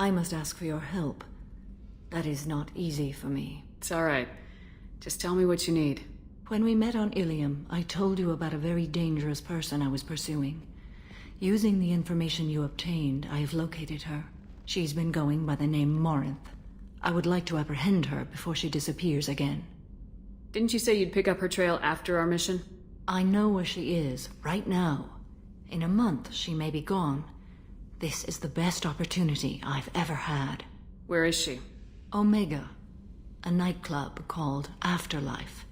I must ask for your help. That is not easy for me. It's alright. Just tell me what you need. When we met on Ilium, I told you about a very dangerous person I was pursuing. Using the information you obtained, I have located her. She's been going by the name Morinth. I would like to apprehend her before she disappears again. Didn't you say you'd pick up her trail after our mission? I know where she is, right now. In a month, she may be gone. This is the best opportunity I've ever had. Where is she? Omega, a nightclub called Afterlife,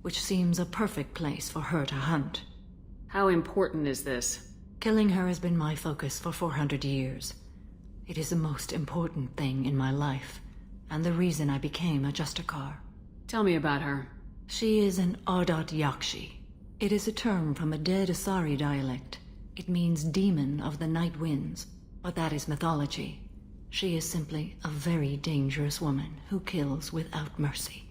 which seems a perfect place for her to hunt. How important is this? Killing her has been my focus for 400 years. It is the most important thing in my life, and the reason I became a Justicar. Tell me about her. She is an Ardat-Yakshi. It is a term from a dead Asari dialect. It means demon of the night winds, but that is mythology. She is simply a very dangerous woman who kills without mercy.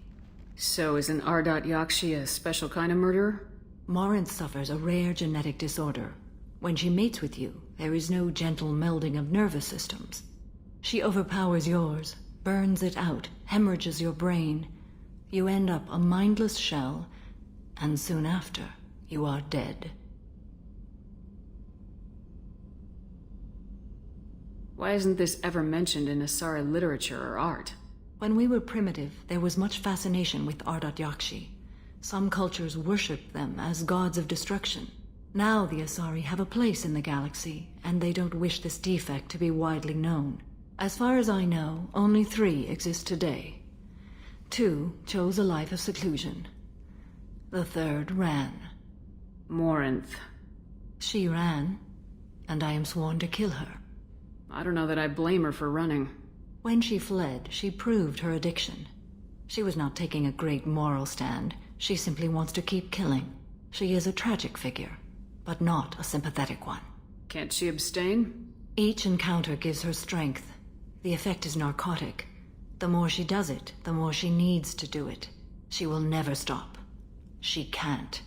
So is an Ardat-Yakshi a special kind of murderer? Morinth suffers a rare genetic disorder. When she mates with you, there is no gentle melding of nervous systems. She overpowers yours, burns it out, hemorrhages your brain. You end up a mindless shell, and soon after, you are dead. Why isn't this ever mentioned in Asari literature or art? When we were primitive, there was much fascination with Ardat-Yakshi. Some cultures worshipped them as gods of destruction. Now the Asari have a place in the galaxy, and they don't wish this defect to be widely known. As far as I know, only 3 exist today. 2 chose a life of seclusion. The 3rd ran. Morinth. She ran, and I am sworn to kill her. I don't know that I blame her for running. When she fled, she proved her addiction. She was not taking a great moral stand. She simply wants to keep killing. She is a tragic figure, but not a sympathetic one. Can't she abstain? Each encounter gives her strength. The effect is narcotic. The more she does it, the more she needs to do it. She will never stop. She can't.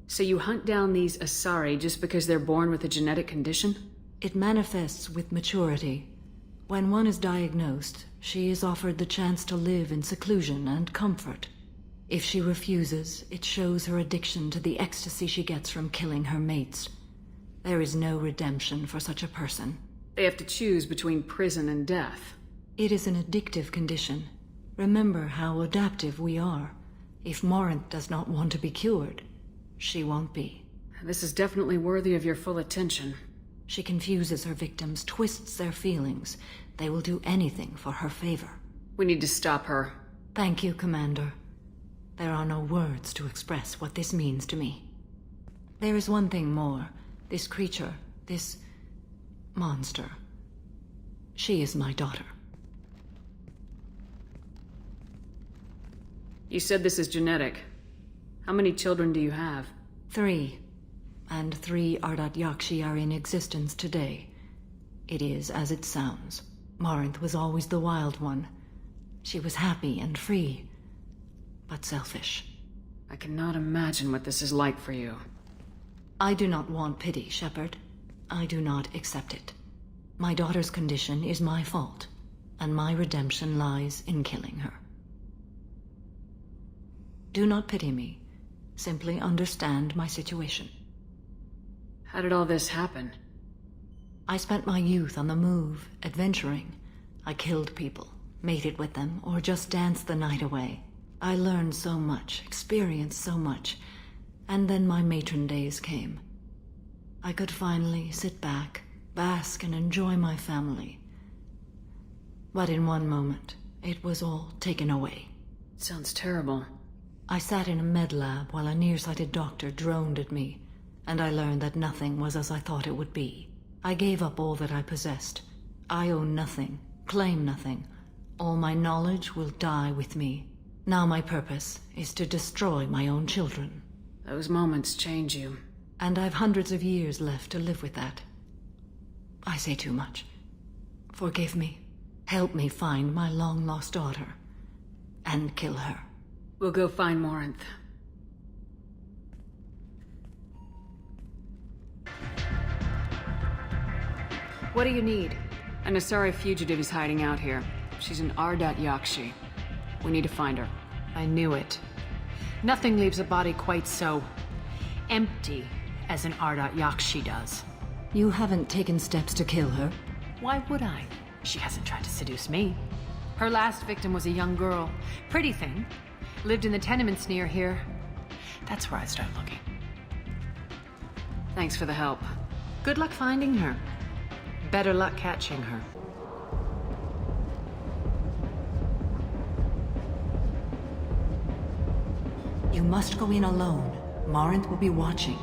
So you hunt down these Asari just because they're born with a genetic condition? It manifests with maturity. When one is diagnosed, she is offered the chance to live in seclusion and comfort. If she refuses, it shows her addiction to the ecstasy she gets from killing her mates. There is no redemption for such a person. They have to choose between prison and death. It is an addictive condition. Remember how adaptive we are. If Morinth does not want to be cured, she won't be. This is definitely worthy of your full attention. She confuses her victims, twists their feelings. They will do anything for her favor. We need to stop her. Thank you, Commander. There are no words to express what this means to me. There is one thing more. This creature, this monster. She is my daughter. You said this is genetic. How many children do you have? 3. And 3 Ardat-Yakshi are in existence today. It is as it sounds. Morinth was always the wild one. She was happy and free, but selfish. I cannot imagine what this is like for you. I do not want pity, Shepard. I do not accept it. My daughter's condition is my fault, and my redemption lies in killing her. Do not pity me. Simply understand my situation. How did all this happen? I spent my youth on the move, adventuring. I killed people, mated with them, or just danced the night away. I learned so much, experienced so much, and then my matron days came. I could finally sit back, bask and enjoy my family. But in one moment, it was all taken away. Sounds terrible. I sat in a med lab while a nearsighted doctor droned at me, and I learned that nothing was as I thought it would be. I gave up all that I possessed. I own nothing, claim nothing. All my knowledge will die with me. Now my purpose is to destroy my own children. Those moments change you. And I've hundreds of years left to live with that. I say too much. Forgive me. Help me find my long-lost daughter. And kill her. We'll go find Morinth. What do you need? An Asari fugitive is hiding out here. She's an Ardat-Yakshi. We need to find her. I knew it. Nothing leaves a body quite so empty as an Ardat-Yakshi does. You haven't taken steps to kill her? Why would I? She hasn't tried to seduce me. Her last victim was a young girl. Pretty thing. Lived in the tenements near here. That's where I start looking. Thanks for the help. Good luck finding her. Better luck catching her. You must go in alone. Morinth will be watching.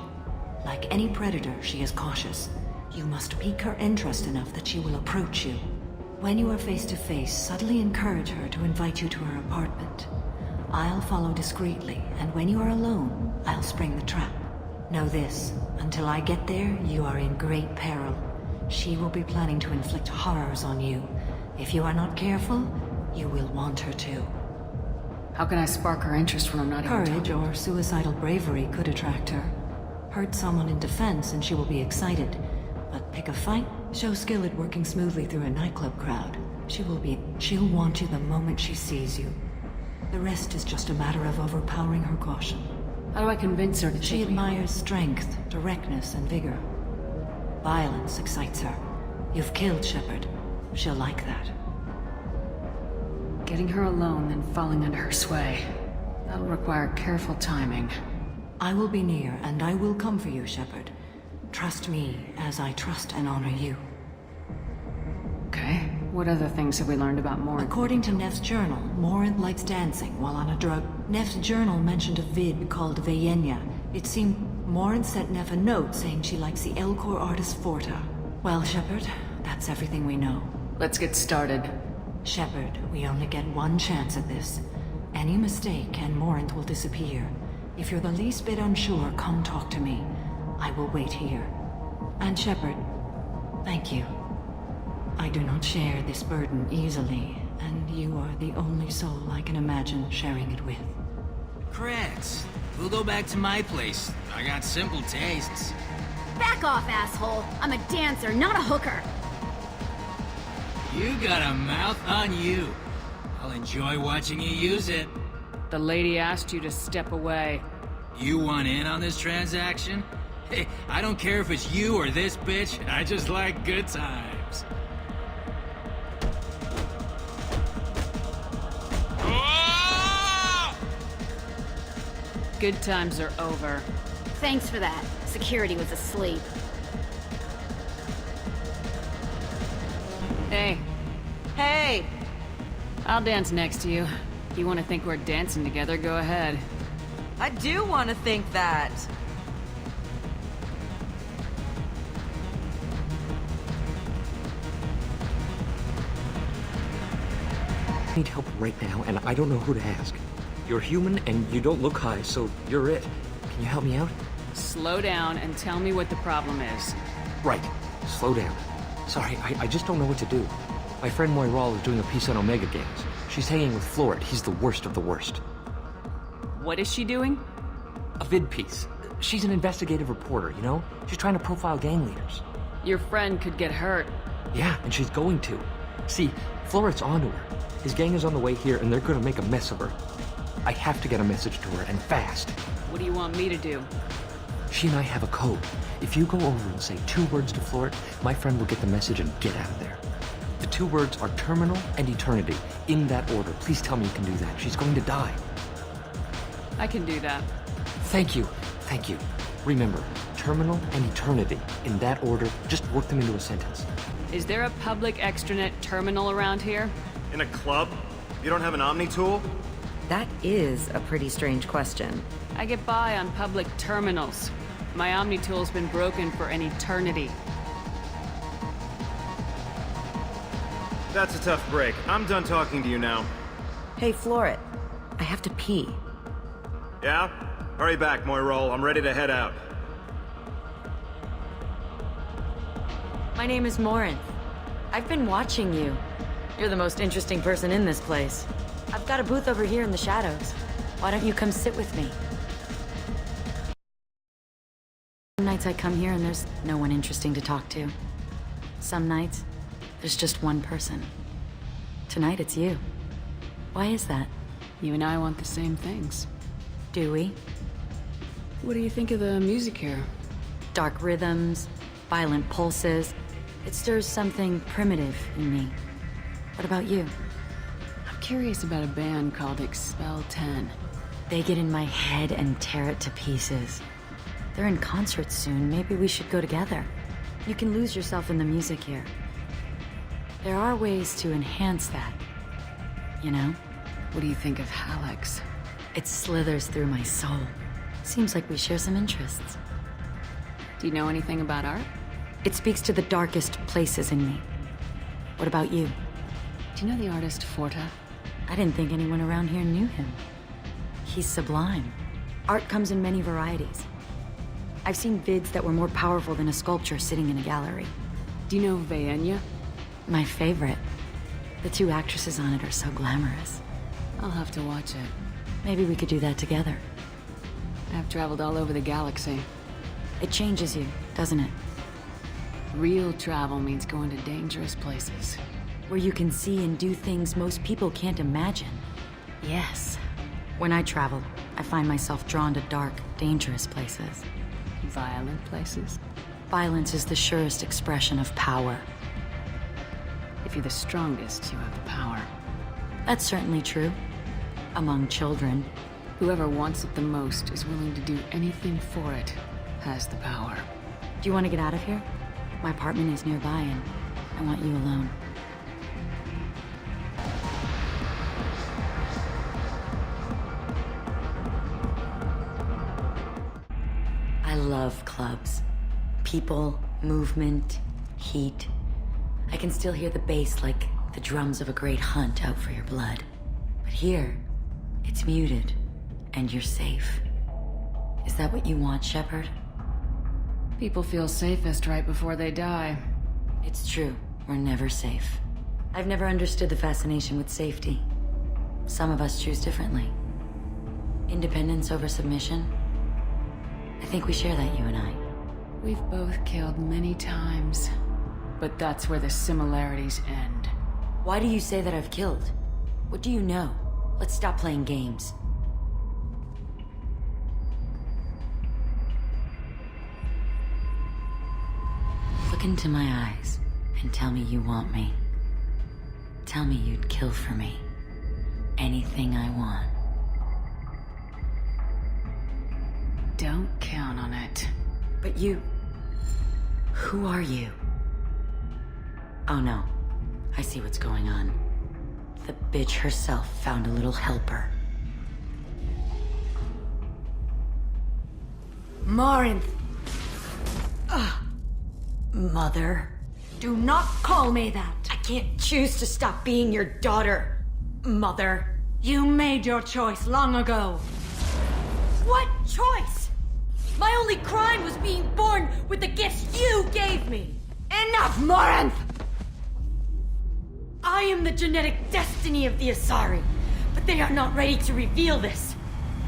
Like any predator, she is cautious. You must pique her interest enough that she will approach you. When you are face to face, subtly encourage her to invite you to her apartment. I'll follow discreetly, and when you are alone, I'll spring the trap. Know this, until I get there, you are in great peril. She will be planning to inflict horrors on you. If you are not careful, you will want her to. How can I spark her interest when I'm not even Courage talking? or suicidal bravery could attract her. Hurt someone in defense and she will be excited. But pick a fight, show skill at working smoothly through a nightclub crowd. She'll want you the moment she sees you. The rest is just a matter of overpowering her caution. How do I convince her to She take me? admires strength, directness, and vigor. Violence excites her. You've killed Shepard. She'll like that. Getting her alone, then falling under her sway. That'll require careful timing. I will be near, and I will come for you, Shepard. Trust me, as I trust and honor you. Okay. What other things have we learned about Morinth? According to Neff's journal, Morinth likes dancing while on a drug. Neff's journal mentioned a vid called Vayenya. It seemed Morinth sent Neff a note saying she likes the Elcor artist Forta. Well, Shepard, that's everything we know. Let's get started. Shepard, we only get one chance at this. Any mistake and Morinth will disappear. If you're the least bit unsure, come talk to me. I will wait here. And Shepard, thank you. I do not share this burden easily, and you are the only soul I can imagine sharing it with. Creds, we'll go back to my place. I got simple tastes. Back off, asshole! I'm a dancer, not a hooker! You got a mouth on you. I'll enjoy watching you use it. The lady asked you to step away. You want in on this transaction? Hey, I don't care if it's you or this bitch. I just like good times. Good times are over. Thanks for that. Security was asleep. Hey, Hey! I'll dance next to you. If you want to think we're dancing together, go ahead. I do want to think that. I need help right now, and I don't know who to ask. You're human, and you don't look high, so you're it. Can you help me out? Slow down and tell me what the problem is. Right. Slow down. Sorry, I just don't know what to do. My friend Moira is doing a piece on Omega Games. She's hanging with Florid. He's the worst of the worst. What is she doing? A vid piece. She's an investigative reporter, you know? She's trying to profile gang leaders. Your friend could get hurt. Yeah, and she's going to. See, Florid's onto her. His gang is on the way here, and they're gonna make a mess of her. I have to get a message to her, and fast. What do you want me to do? She and I have a code. If you go over and say 2 words to Florid, my friend will get the message and get out of there. The 2 words are terminal and eternity. In that order. Please tell me you can do that. She's going to die. I can do that. Thank you. Thank you. Remember, terminal and eternity. In that order, just work them into a sentence. Is there a public extranet terminal around here? In a club? You don't have an Omni tool? That is a pretty strange question. I get by on public terminals. My Omni tool's been broken for an eternity. That's a tough break. I'm done talking to you now. Hey, Florid. I have to pee. Yeah? Hurry back, Moira. I'm ready to head out. My name is Morinth. I've been watching you. You're the most interesting person in this place. I've got a booth over here in the shadows. Why don't you come sit with me? Some nights I come here and there's no one interesting to talk to. Some nights, There's just one person. Tonight it's you. Why is that? You and I want the same things. Do we? What do you think of the music here? Dark rhythms, violent pulses. It stirs something primitive in me. What about you? I'm curious about a band called Expel 10. They get in my head and tear it to pieces. They're in concert soon. Maybe we should go together. You can lose yourself in the music here. There are ways to enhance that. You know? What do you think of Hallex? It slithers through my soul. Seems like we share some interests. Do you know anything about art? It speaks to the darkest places in me. What about you? Do you know the artist Forta? I didn't think anyone around here knew him. He's sublime. Art comes in many varieties. I've seen vids that were more powerful than a sculpture sitting in a gallery. Do you know Vaenya? My favorite. The two actresses on it are so glamorous. I'll have to watch it. Maybe we could do that together. I've traveled all over the galaxy. It changes you, doesn't it? Real travel means going to dangerous places. Where you can see and do things most people can't imagine. Yes. When I travel, I find myself drawn to dark, dangerous places. Violent places? Violence is the surest expression of power. If you're the strongest, you have the power. That's certainly true. Among children. Whoever wants it the most is willing to do anything for it, has the power. Do you want to get out of here? My apartment is nearby and I want you alone. I love clubs. People, movement, heat. I can still hear the bass like the drums of a great hunt out for your blood. But here, it's muted, and you're safe. Is that what you want, Shepard? People feel safest right before they die. It's true. We're never safe. I've never understood the fascination with safety. Some of us choose differently. Independence over submission? I think we share that, you and I. We've both killed many times, but that's where the similarities end. Why do you say that I've killed? What do you know? Let's stop playing games. Look into my eyes and tell me you want me. Tell me you'd kill for me. Anything I want. Don't count on it. But you... Who are you? Oh no. I see what's going on. The bitch herself found a little helper. Morinth! Mother. Do not call me that! I can't choose to stop being your daughter, Mother. You made your choice long ago. What choice? My only crime was being born with the gifts you gave me. Enough, Morinth! I am the genetic destiny of the Asari, but they are not ready to reveal this.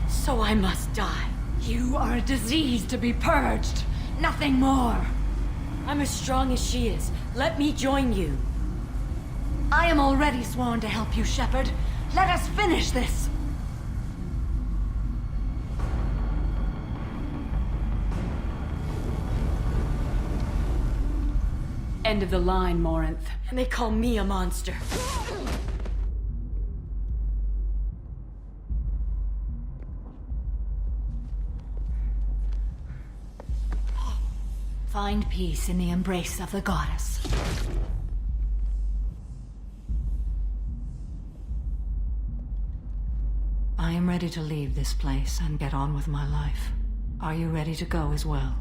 So I must die. You are a disease to be purged. Nothing more. I'm as strong as she is. Let me join you. I am already sworn to help you, Shepard. Let us finish this. End of the line, Morinth. And they call me a monster. Find peace in the embrace of the goddess. I am ready to leave this place and get on with my life. Are you ready to go as well?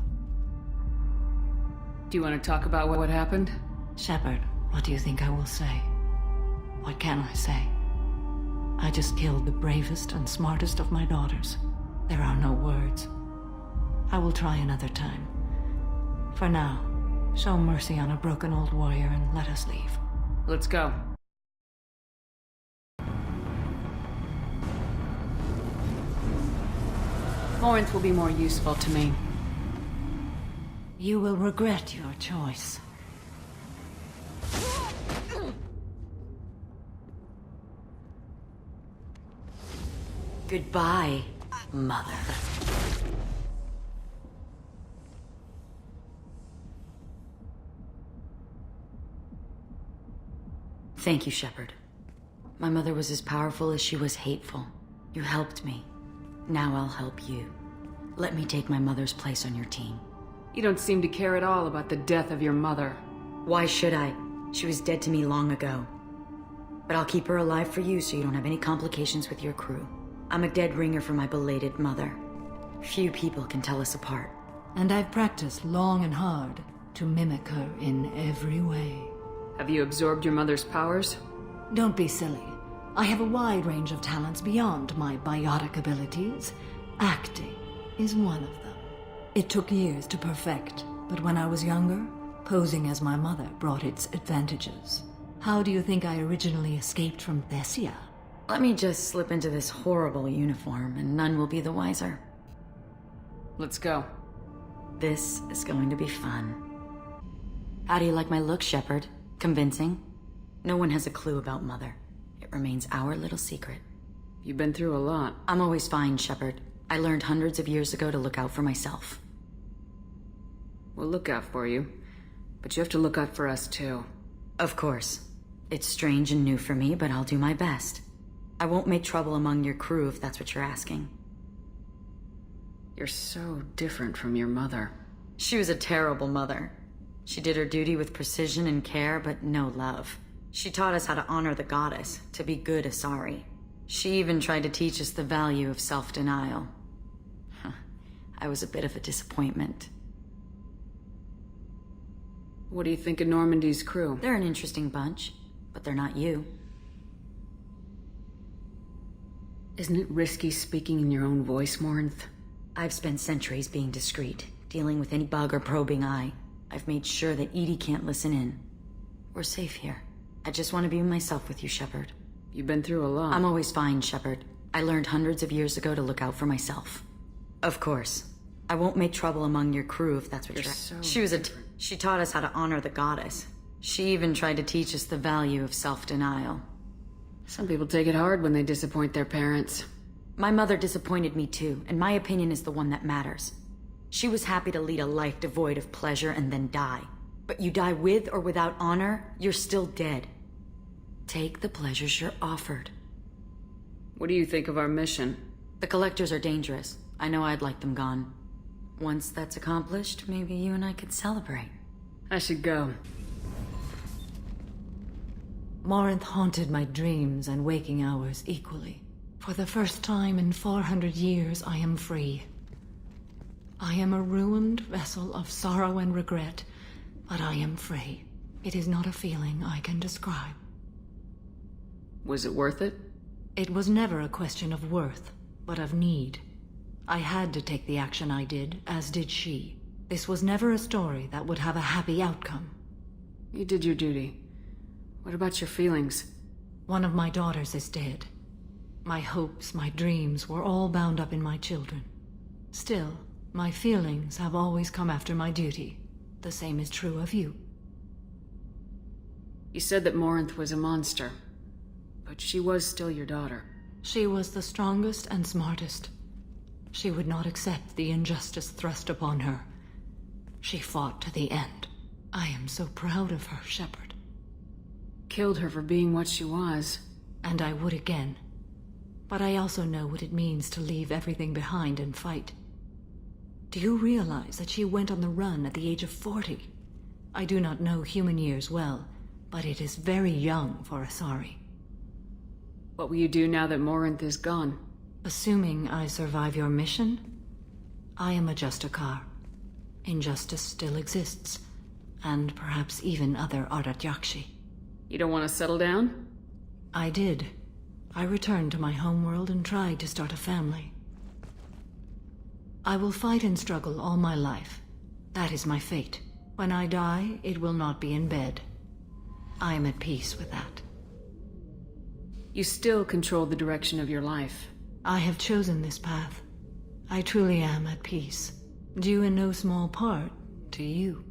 Do you want to talk about what happened? Shepard, what do you think I will say? What can I say? I just killed the bravest and smartest of my daughters. There are no words. I will try another time. For now, show mercy on a broken old warrior and let us leave. Let's go. Morinth will be more useful to me. You will regret your choice. Goodbye, Mother. Thank you, Shepard. My mother was as powerful as she was hateful. You helped me. Now I'll help you. Let me take my mother's place on your team. You don't seem to care at all about the death of your mother. Why should I? She was dead to me long ago. But I'll keep her alive for you so you don't have any complications with your crew. I'm a dead ringer for my belated mother. Few people can tell us apart. And I've practiced long and hard to mimic her in every way. Have you absorbed your mother's powers? Don't be silly. I have a wide range of talents beyond my biotic abilities. Acting is one of them. It took years to perfect, but when I was younger, posing as my mother brought its advantages. How do you think I originally escaped from Thessia? Let me just slip into this horrible uniform and none will be the wiser. Let's go. This is going to be fun. How do you like my look, Shepard? Convincing? No one has a clue about Mother. It remains our little secret. You've been through a lot. I'm always fine, Shepard. I learned hundreds of years ago to look out for myself. We'll look out for you. But you have to look out for us, too. Of course. It's strange and new for me, but I'll do my best. I won't make trouble among your crew if that's what you're asking. You're so different from your mother. She was a terrible mother. She did her duty with precision and care, but no love. She taught us how to honor the goddess, to be good Asari. She even tried to teach us the value of self-denial. I was a bit of a disappointment. What do you think of Normandy's crew? They're an interesting bunch, but they're not you. Isn't it risky speaking in your own voice, Morinth? I've spent centuries being discreet, dealing with any bug or probing eye. I've made sure that Edie can't listen in. We're safe here. I just want to be myself with you, Shepard. You've been through a lot. I'm always fine, Shepard. I learned hundreds of years ago to look out for myself. Of course. I won't make trouble among your crew if that's what you're... She taught us how to honor the goddess. She even tried to teach us the value of self-denial. Some people take it hard when they disappoint their parents. My mother disappointed me too, and my opinion is the one that matters. She was happy to lead a life devoid of pleasure and then die. But you die with or without honor, you're still dead. Take the pleasures you're offered. What do you think of our mission? The Collectors are dangerous. I know I'd like them gone. Once that's accomplished, maybe you and I could celebrate. I should go. Morinth haunted my dreams and waking hours equally. For the first time in 400 years, I am free. I am a ruined vessel of sorrow and regret, but I am free. It is not a feeling I can describe. Was it worth it? It was never a question of worth, but of need. I had to take the action I did, as did she. This was never a story that would have a happy outcome. You did your duty. What about your feelings? One of my daughters is dead. My hopes, my dreams were all bound up in my children. Still, my feelings have always come after my duty. The same is true of you. You said that Morinth was a monster, but she was still your daughter. She was the strongest and smartest. She would not accept the injustice thrust upon her. She fought to the end. I am so proud of her, Shepard. Killed her for being what she was. And I would again. But I also know what it means to leave everything behind and fight. Do you realize that she went on the run at the age of 40? I do not know human years well, but it is very young for Asari. What will you do now that Morinth is gone? Assuming I survive your mission, I am a Justicar. Injustice still exists, and perhaps even other Ardat-Yakshi. You don't want to settle down? I did. I returned to my homeworld and tried to start a family. I will fight and struggle all my life. That is my fate. When I die, it will not be in bed. I am at peace with that. You still control the direction of your life. I have chosen this path. I truly am at peace, due in no small part to you.